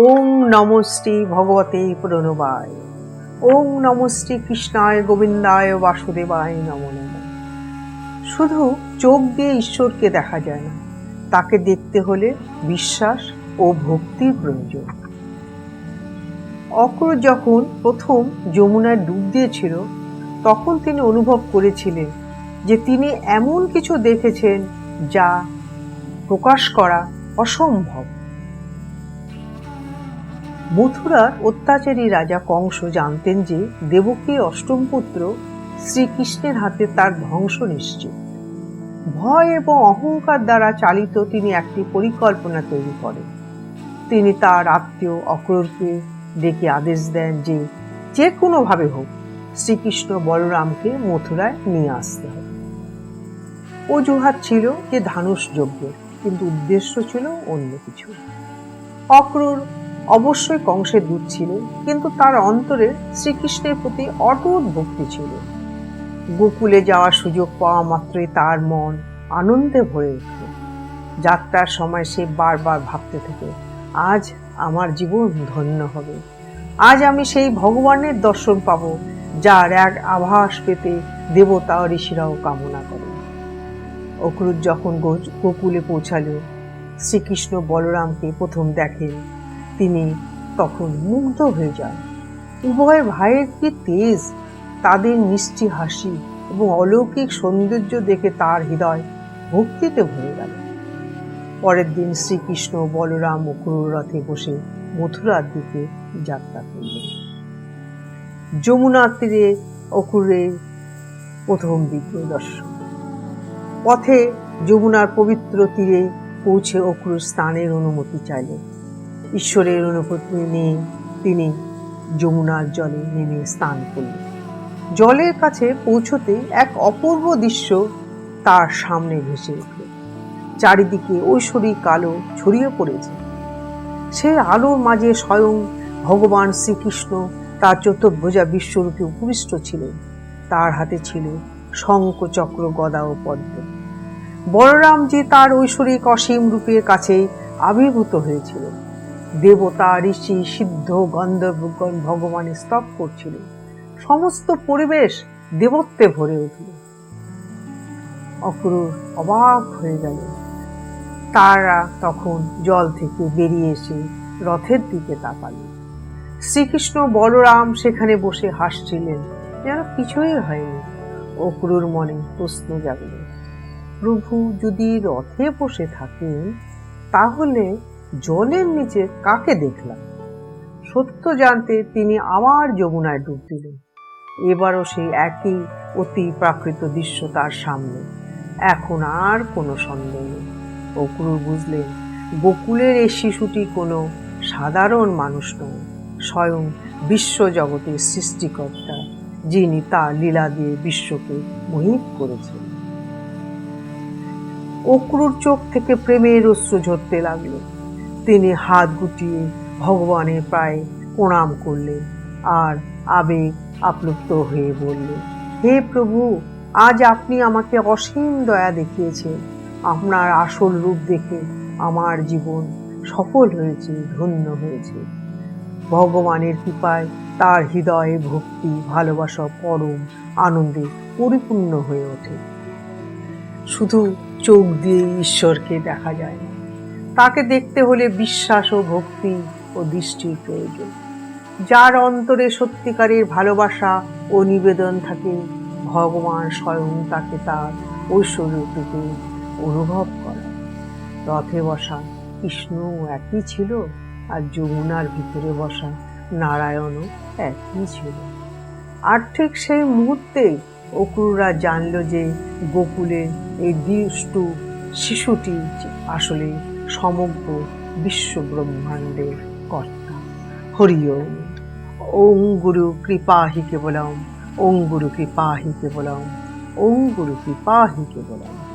ওং নমস্তে ভগবতে প্রণবায়। ওং নমস্তে কৃষ্ণায় গোবিন্দায় বাসুদেবায় নমো নমঃ। শুধু চোখ দিয়ে ঈশ্বরকে দেখা যায় না, তাকে দেখতে হলে বিশ্বাস ও ভক্তির প্রয়োজন। অক্রূর যখন প্রথম যমুনায় ডুব দিয়েছিল, তখন তিনি অনুভব করেছিলেন যে তিনি এমন কিছু দেখেছেন যা প্রকাশ করা অসম্ভব। মথুরার অত্যাচারী রাজা কংস জানতেন যে দেবকীর অষ্টম পুত্র শ্রীকৃষ্ণের হাতে তার ধ্বংস নিশ্চিত। ভয় এবং অহংকার দ্বারা চালিত তিনি একটি পরিকল্পনা তৈরি করেন। তিনি তার আত্মীয় অক্রূরকে ডেকে আদেশ দেন যে যে কোনোভাবে হোক শ্রীকৃষ্ণ বলরামকে মথুরায় নিয়ে আসতে হবে। অজুহাত ছিল যে ধানুষ যজ্ঞ, কিন্তু উদ্দেশ্য ছিল অন্য কিছু। অক্রূর অবশ্যই কংসের দূত ছিল, কিন্তু তার অন্তরে শ্রীকৃষ্ণের প্রতি অটুট ভক্তি ছিল। গোকুলে যাওয়ার সুযোগ পাওয়া মাত্রই তার মন আনন্দে ভরে উঠল। যাত্রার সময় সে বারবার ভাবতে থাকে, আজ আমার জীবন ধন্য হবে, আজ আমি সেই ভগবানের দর্শন পাব যার এক আভাস পেতে দেবতা ও ঋষিরাও কামনা করে। অক্রূর যখন গোকুলে পৌঁছালো, শ্রীকৃষ্ণ বলরামকে প্রথম দেখেন, তিনি তখন মুগ্ধ হয়ে যান। উভয় ভাইয়ের কি তেজ, তাদের মিষ্টি হাসি এবং অলৌকিক সৌন্দর্য দেখে তার হৃদয় ভক্তিতে ভরে গেল। পরের দিন শ্রীকৃষ্ণ বলরাম অক্রূর রথে বসে মথুরার দিকে যাত্রা করলেন। যমুনার তীরে অক্রূরের প্রথম দিব্য দর্শন। পথে যমুনার পবিত্র তীরে পৌঁছে অক্রূর স্নানের অনুমতি চাইলেন। ঈশ্বরের অনুমতি নিয়ে তিনি যমুনার জলে নেমে স্নান করলেন। জলের কাছে পৌঁছতে এক অপূর্ব দৃশ্য তার সামনে ভেসে উঠল। চারিদিকে ঐশ্বরিক আলো ছড়িয়ে পড়েছে। সেই আলোর মাঝে স্বয়ং ভগবান শ্রীকৃষ্ণ তার চতুর্ভুজা বিশ্বরূপে উপবিষ্ট ছিলেন। তার হাতে ছিল শঙ্খ, চক্র, গদা ও পদ্ম। বলরামজি তার ঐশ্বরিক অসীম রূপের কাছে আবির্ভূত হয়েছিল। দেবতা, ঋষি, সিদ্ধ, গন্ধর্বগণ ভগবানের স্তব করছিল। সমস্ত পরিবেশ দেবত্বে ভরে উঠল। অক্রূর অবাক হয়ে গেল। তারা তখন জল থেকে বেরিয়ে এসে রথের দিকে তাকাল। শ্রীকৃষ্ণ বলরাম সেখানে বসে হাসছিলেন, যেন কিছুই হয়নি। অক্রূর মনে প্রশ্ন জাগল, প্রভু যদি রথে বসে থাকেন, তাহলে জলের নিচে কাকে দেখলাম? সত্য জানতে তিনি আবার যমুনায় ডুব দিলেন। এবারও সেই একই অতি প্রাকৃত দৃশ্য তার সামনে। এখন আর কোনো সন্দেহ নেই। অক্রূর বুঝলেন, গোকুলের এই শিশুটি কোনো সাধারণ মানুষ নয়, স্বয়ং বিশ্বজগতের সৃষ্টিকর্তা, যিনি তার লীলা দিয়ে বিশ্বকে মোহিত করেছেন। অক্রূর চোখ থেকে প্রেমের অশ্রু ঝরতে লাগলো। তিনি হাত গুটিয়ে ভগবানের পায়ে প্রণাম করলেন আর আবেগ আপ্লুত হয়ে বললেন, হে প্রভু, আজ আপনি আমাকে অসীম দয়া দেখিয়েছেন। আপনার আসল রূপ দেখে আমার জীবন সফল হয়েছে, ধন্য হয়েছে। ভগবানের কৃপায় তার হৃদয়ে ভক্তি, ভালোবাসা পরম আনন্দে পরিপূর্ণ হয়ে ওঠে। শুধু চোখ দিয়ে ঈশ্বরকে দেখা যায় না, তাকে দেখতে হলে বিশ্বাস ও ভক্তি ও দৃষ্টির প্রয়োজন। যার অন্তরে সত্যিকারের ভালোবাসা ও নিবেদন থাকে, ভগবান স্বয়ং তাকে তার ঐশ্বর্যরূপে অনুভব করে। রথে বসা কৃষ্ণ একই ছিল, আর যমুনার ভিতরে বসা নারায়ণও একই ছিল। আর ঠিক সেই মুহূর্তে অক্রূররা জানল যে গোকুলের এই দুষ্টু শিশুটি আসলে সমগ্র বিশ্ব ব্রহ্মাণ্ডের কর্তা। হরি ওম। ওং গুরু কৃপা হি কেবলম, ওং গুরু কৃপা হি কেবলম, ওং গুরু কৃপা হি কেবলম।